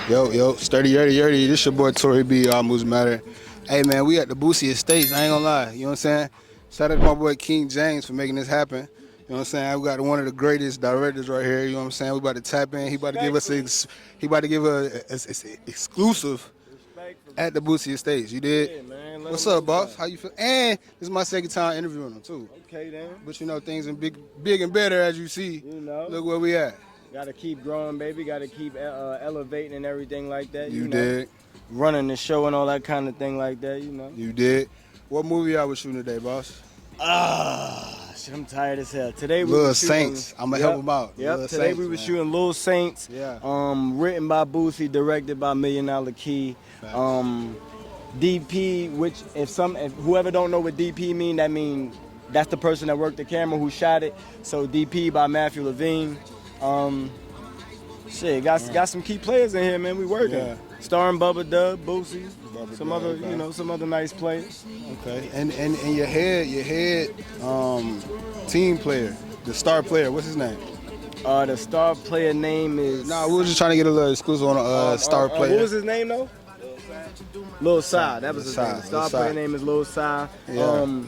Yo, sturdy, yurdy, yurdy. This your boy Tory B. All moves matter. Hey man, we at the Boosie Estates. I ain't gonna lie. You know what I'm saying? Shout out to my boy King James for making this happen. You know what I'm saying? We got one of the greatest directors right here. You know what I'm saying? We about to tap in. He about to give us exclusive at the Boosie Estates. You did? Yeah, man. What's up, boss? How you feel? And this is my second time interviewing him too. Okay, then. But you know things are big and better as you see. You know. Look where we at. Gotta keep growing, baby. Gotta keep elevating and everything like that. You know? did. Running the show and all that kind of thing like that, you know. You did. What movie y'all was shooting today, boss? Shit, I'm tired as hell. Today we Little were shooting, Saints. I'm gonna help them out. Yep. Little Today Saints, we were man. shooting Little Saints. Yeah. Written by Boosie, directed by MilliondollaKeii. DP, which if whoever don't know what DP mean, that's the person that worked the camera who shot it. So DP by Matthew Levine. Shit, got some key players in here, man. We working. Yeah. Starring Bubba Dub, Boosie, some Dub, other, okay. some other nice players. Okay. And your head team player, the star player, what's his name? The star player name is. Nah, we were just trying to get a little exclusive on a star player. What was his name though? Lil Sai. That was his name. The star player name is Lil Sai. Yeah.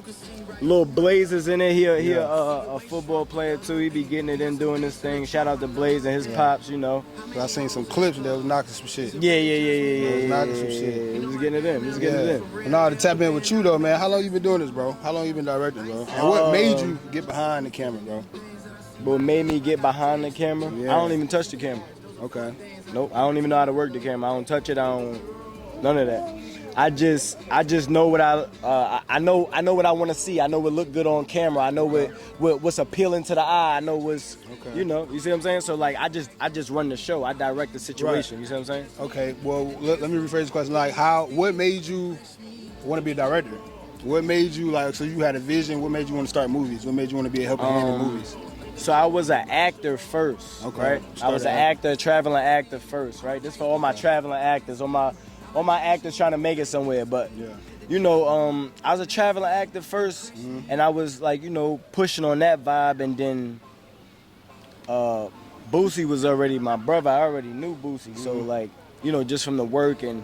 Lil Blaze is in it. He a football player too. He be getting it in doing this thing. Shout out to Blaze and his pops, you know. I seen some clips that was knocking some shit. Yeah. Knocking some shit. He was getting it in. He was getting it in. But nah, to tap in with you though, man. How long you been doing this, bro? How long you been directing, bro? And what made you get behind the camera, bro? What made me get behind the camera? Yeah. I don't even touch the camera. Okay. Nope. I don't even know how to work the camera. I don't touch it. None of that. I just know what I know what I want to see. I know what look good on camera. I know what's appealing to the eye. I know what's you see what I'm saying? So like I just run the show. I direct the situation. Right. You see what I'm saying? Okay. Well, let me rephrase the question. Like what made you want to be a director? What made you so you had a vision? What made you want to start movies? What made you want to be a helping hand in movies? So I was an actor first, right? I was an actor, traveling actor first, right? This for all my traveling actors, all my actors trying to make it somewhere. But I was a traveling actor first, and I was pushing on that vibe, and then Boosie was already my brother. I already knew Boosie, so just from the work and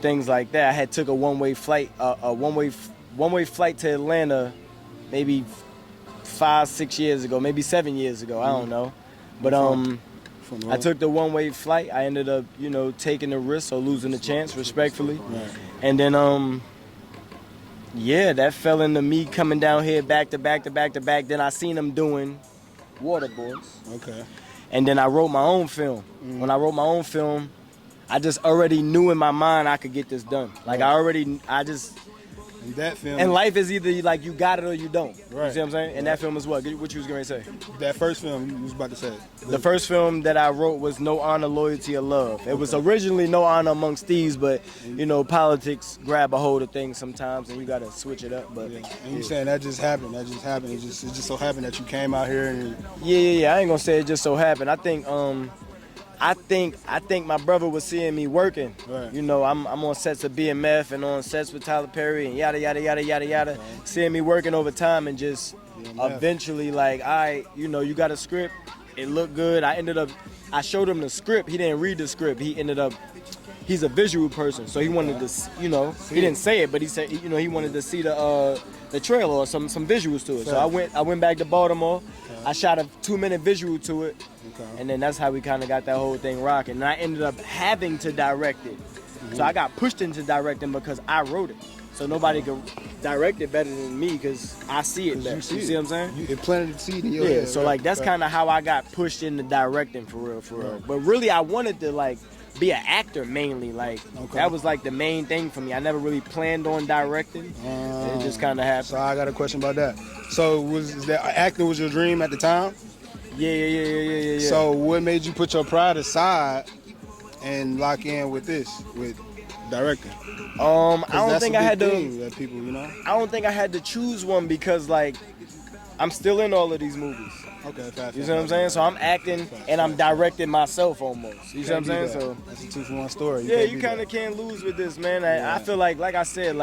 things like that, I had took a one-way flight flight to Atlanta, maybe 5-6 years ago, maybe 7 years ago. I don't know, but I took the one-way flight. I ended up, taking the risk or losing the chance, respectfully. Right. And then, that fell into me coming down here back to back. Then I seen them doing Waterboys. Okay. And then I wrote my own film. When I wrote my own film, I just already knew in my mind I could get this done. And that film. And life is either you got it or you don't. Right. You see what I'm saying? And that film is what you was going to say? That first film you was about to say. The first film that I wrote was No Honor, Loyalty, or Love. It was originally No Honor Amongst Thieves, but politics grab a hold of things sometimes, and you got to switch it up. But and you saying that just happened? It just so happened that you came out here and. Yeah. I ain't gonna say it just so happened. I think my brother was seeing me working. Right. I'm on sets of BMF and on sets with Tyler Perry and yada yada yada yada yada. Right. Seeing me working over time and just eventually you got a script. It looked good. I showed him the script. He didn't read the script. He's a visual person, so he wanted to, he didn't say it, but he said, he wanted to see the trailer or some visuals to it. So I went back to Baltimore. Okay. I shot a 2-minute visual to it, and then that's how we kind of got that whole thing rocking. And I ended up having to direct it. Mm-hmm. So I got pushed into directing because I wrote it. So nobody could direct it better than me because I see it better. You see what I'm saying? You planted the seed in your head. So that's kind of how I got pushed into directing for real. But really, I wanted to be an actor mainly. That was the main thing for me. I never really planned on directing. It just kind of happened. So I got a question about that. So was that acting was your dream at the time? Yeah. So what made you put your pride aside and lock in with directing? I don't think I had to. That people, I don't think I had to choose one because I'm still in all of these movies. Okay, you see what I'm saying? So I'm acting and I'm directing myself almost. You see what I'm saying? So that's a 2-for-1 story. You kind of can't lose with this, man. I feel like I said,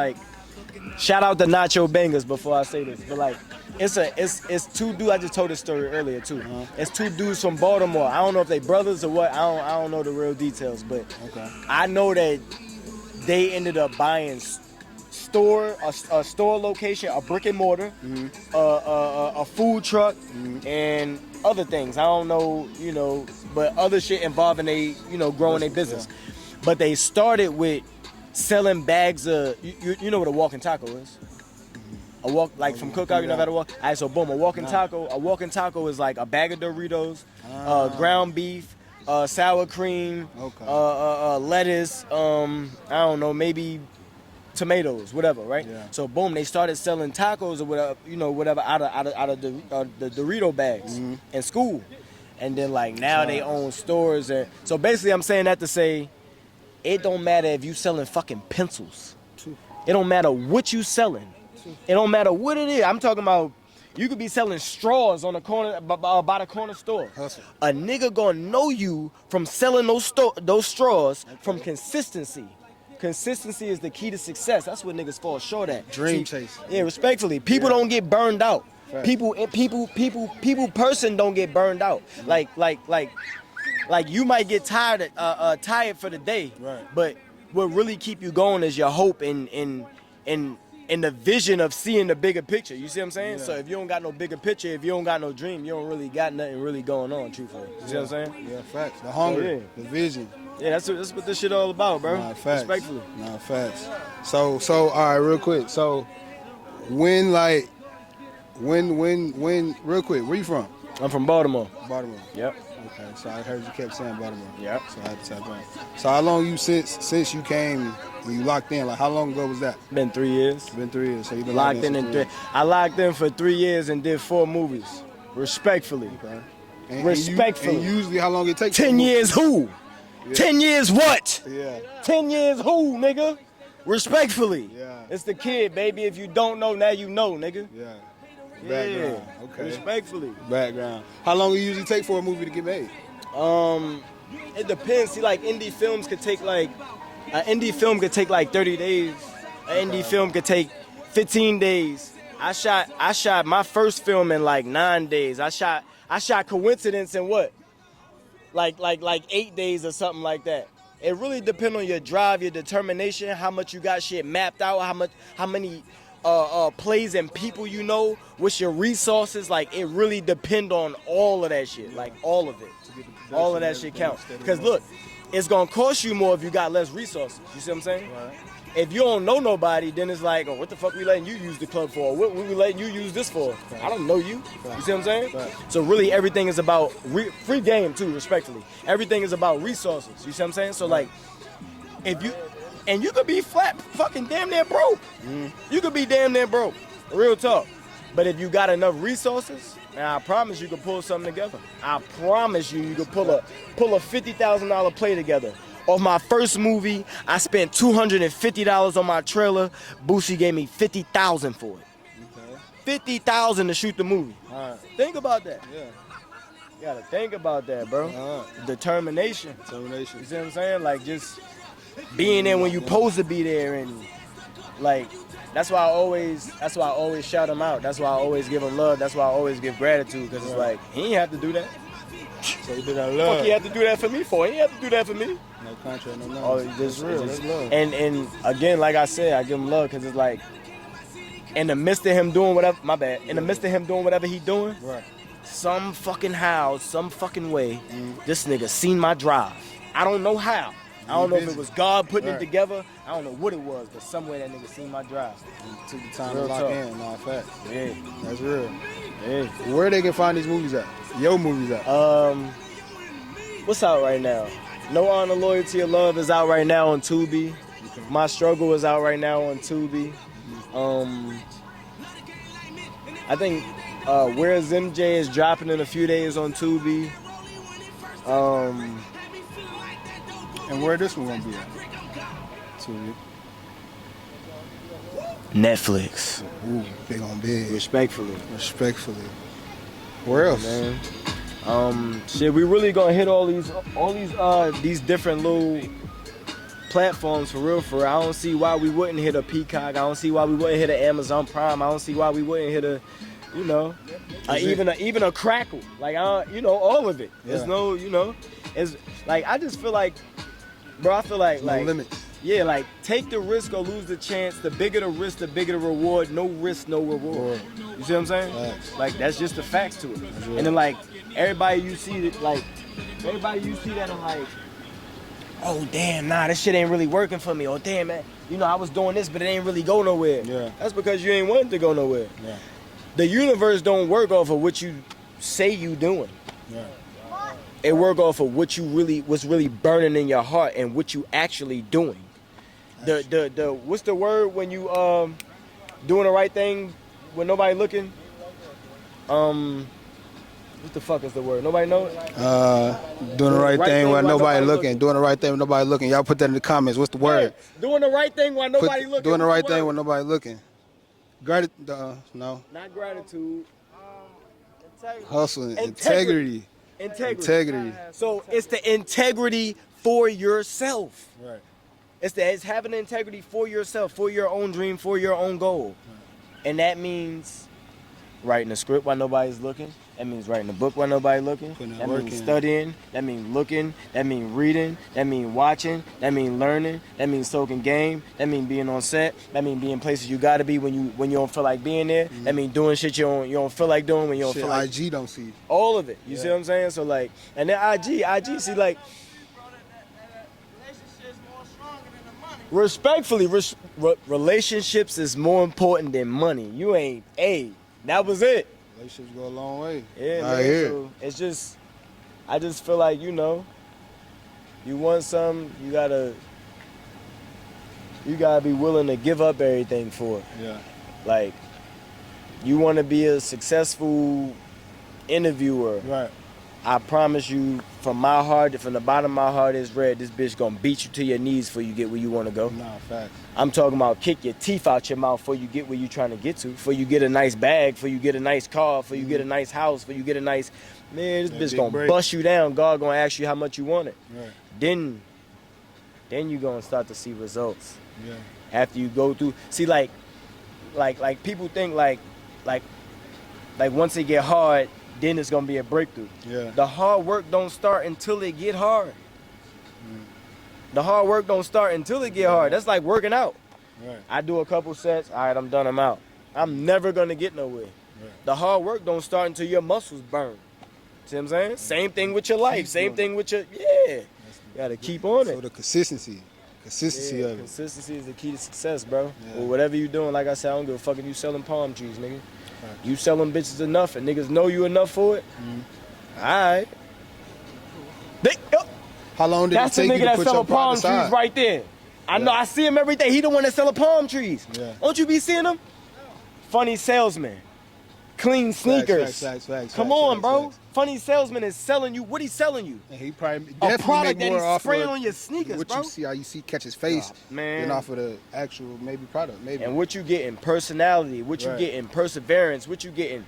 shout out to Nacho Bangers before I say this, but It's two dudes. I just told this story earlier too. It's two dudes from Baltimore. I don't know if they brothers or what. I don't know the real details, but I know that they ended up buying a store location, a brick and mortar, a food truck, and other things. I don't know, but other shit involving growing their business. But they started with selling bags of you know what a walking taco is. From Cookout, you know how to walk? All right, so boom, a walking taco is like a bag of Doritos, ground beef, sour cream, lettuce, I don't know, maybe tomatoes, whatever, right? Yeah. So boom, they started selling tacos or whatever, out of the Dorito bags in school. And then now they own stores. And so basically I'm saying that to say, it don't matter if you selling fucking pencils. It don't matter what you selling. It don't matter what it is. I'm talking about you could be selling straws on the corner by the corner store. Hustle. A nigga gonna know you from selling those straws from consistency. Consistency is the key to success. That's what niggas fall short at. Dream chasing. Yeah, respectfully. People don't get burned out. Right. Person don't get burned out. Like you might get tired for the day. Right. But what really keep you going is your hope and the vision of seeing the bigger picture. You see what I'm saying? Yeah. So if you don't got no bigger picture, if you don't got no dream, you don't really got nothing really going on, truthfully. You see what I'm saying? Yeah, facts. The hunger, the vision. Yeah, that's what this shit all about, bro. Nah, facts. Respectfully. Nah, facts. So all right, real quick. So when real quick, where you from? I'm from Baltimore. Baltimore. Yep. Okay, so I heard you kept saying Baltimore. Yep. So I had to tap on. So how long since you came when you locked in? Like how long ago was that? Been 3 years. Been 3 years. So you been locked in I locked in for 3 years and did 4 movies. Respectfully. Okay. Respectfully. And usually how long it takes? 10 years who? Yeah. 10 years what? Yeah. 10 years who, nigga? Respectfully. Yeah. It's the kid, baby. If you don't know, now you know, nigga. Yeah. Background. Yeah. Okay. Respectfully. Background. How long it usually take for a movie to get made? It depends. See, indie films could take an indie film could take 30 days. An indie film could take 15 days. I shot my first film in 9 days. I shot Coincidence in what? Like 8 days or something like that. It really depends on your drive, your determination, how much you got shit mapped out, how many plays and people you know, what's your resources. It really depend on all of that shit. All of it. All of that shit counts. Because look, it's gonna cost you more if you got less resources. You see what I'm saying? Right. If you don't know nobody, then it's oh, what the fuck we letting you use the club for? What we letting you use this for? I don't know you. You see what I'm saying? So really everything is about free game too, respectfully. Everything is about resources. You see what I'm saying? So if you, and you could be fucking damn near broke. You could be damn near broke. Real talk. But if you got enough resources, and I promise you could pull something together. I promise you could pull a $50,000 play together. Off my first movie, I spent $250 on my trailer. Boosie gave me $50,000 for it. Okay. $50,000 to shoot the movie. All right. Think about that. Yeah. You gotta think about that, bro. Determination. You see what I'm saying? Just being there when you supposed to be there, and that's why I always shout him out. That's why I always give him love. That's why I always give gratitude, because it's he ain't have to do that. So he did that love. Fuck, he had to do that for me for? He ain't have to do that for me. No contract, no love. Oh, just real. Just love. And again, like I said, I give him love because it's in the midst of him doing whatever, my bad, in the midst of him doing whatever he doing, right. Some fucking how, some fucking way, this nigga seen my drive. I don't know how. I don't know if it was God putting it together. I don't know what it was, but somewhere that nigga seen my drive. Took the time to lock in. Nah, facts. Yeah. That's real. Yeah. Where they can find these movies at? Your movies at? What's out right now? No Honor, Loyalty, or Love is out right now on Tubi. Okay. My Struggle is out right now on Tubi. I think Where's MJ is dropping in a few days on Tubi. And where this one gonna be at? Tubi. Netflix. Ooh, big on big. Respectfully. Where else? Man. Shit, we really gonna hit all these different little platforms for real. I don't see why we wouldn't hit a Peacock. I don't see why we wouldn't hit an Amazon Prime. I don't see why we wouldn't hit you know, even a crackle, like you know, all of it. There's no, you know, it's like I just feel like, bro, I feel like no limits. Yeah, like take the risk or lose the chance. The bigger the risk, the bigger the reward. No risk, no reward. You see what I'm saying? Facts. Like that's just the facts to it. And then like everybody you see that are like, oh damn, nah, this shit ain't really working for me. Oh damn, man, you know I was doing this, but it ain't really go nowhere. Yeah. That's because you ain't wanting to go nowhere. Yeah. The universe don't work off of what you say you doing. Yeah. It work off of what's really burning in your heart and what you actually doing. The what's the word when you doing the right thing when nobody looking? What the fuck is the word? Nobody know it? Doing the right thing while nobody looking. Doing the right thing when nobody looking. Y'all put that in the comments. What's the word? Yeah. Doing the right thing while nobody looking. Doing the right thing when nobody looking. No. Not gratitude. Hustle. Integrity. Integrity. So it's the integrity for yourself. Right. It's having integrity for yourself, for your own dream, for your own goal. Right. And that means writing a script while nobody's looking. That means writing a book while nobody's looking. That means studying. That means looking. That means reading. That means watching. That means learning. That means soaking game. That means being on set. That means being places you gotta be when you don't feel like being there. Mm-hmm. That means doing shit you don't feel like doing when you don't feel like. IG don't see. All of it. You see what I'm saying? So like, and then IG see like. Respectfully, relationships is more important than money. You ain't, that was it. Relationships go a long way. Yeah, man. So it's just, I just feel like, you know, you want something, you gotta be willing to give up everything for it. Yeah. Like, you want to be a successful interviewer. Right. I promise you, from the bottom of my heart is red, this bitch gonna beat you to your knees before you get where you wanna go. Nah, facts. I'm talking about kick your teeth out your mouth before you get where you trying to get to, before you get a nice bag, before you get a nice car, before you get a nice house, before you get a nice, man, this bitch gonna bust you down. God gonna ask you how much you want it. Right. Then you gonna start to see results. Yeah. After you go through, see like people think like once it get hard, then it's gonna be a breakthrough. Yeah. The hard work don't start until it get hard. The hard work don't start until it get hard. That's like working out. Right. I do a couple sets, all right, I'm done, I'm out. I'm never gonna get nowhere. Right. The hard work don't start until your muscles burn. See what I'm saying? Same thing with your life. Same thing with your, You gotta keep on it. So the consistency of it. Consistency is the key to success, bro. Yeah. Or whatever you doing, like I said, I don't give a fuck if you selling palm trees, nigga. Right. You selling bitches enough and niggas know you enough for it. All right. How long did it take you to put your palm trees right there? I know, I see him every day. He the one that selling palm trees. Yeah. Don't you be seeing him? Funny salesman. Clean sneakers. Come on, bro. Funny salesman is selling you. What he selling you? And he probably a product that he's spraying on your sneakers, what bro. You see, how you see catch his face, man. And off of the actual product, maybe. And what you getting? Personality. What you getting? Perseverance. What you getting?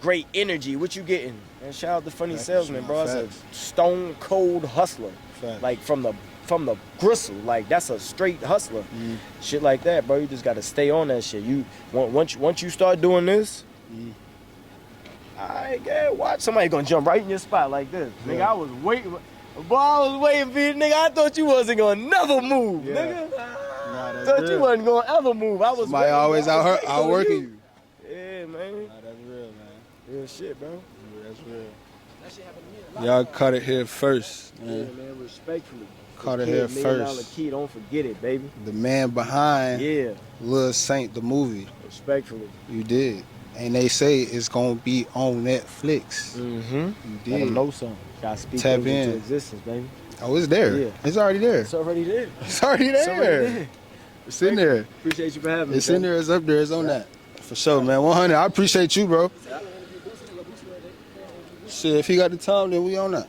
Great energy. What you getting? And shout out to Funny Salesman, bro. That's a stone cold hustler. Like from the gristle. Like that's a straight hustler. Shit like that, bro. You just gotta stay on that shit. Once you start doing this, watch somebody gonna jump right in your spot like this. Nigga, I was waiting. Boy, I was waiting for you, nigga. I thought you wasn't gonna never move, nigga. Nah, thought you wasn't gonna ever move. I was somebody always outworking you. Yeah, man. Nah, that's real, man. Real shit, bro. Yeah, that's real. That shit happened to me. Y'all caught it here first, man. Yeah, man, respectfully. Caught it here first. MilliondollaKeii, don't forget it, baby. The man behind Lil Saint, the movie. Respectfully. You did. And they say it's gonna be on Netflix. You did. Gotta know something. Gotta speak Tap into in. existence, baby. Oh, it's there. Yeah. It's already there. It's already there. It's already there. It's already there. It's in there. Appreciate you for having me. It's in there. It's up there. It's on that. For sure, man. 100. I appreciate you, bro. Shit, if he got the time, then we on that.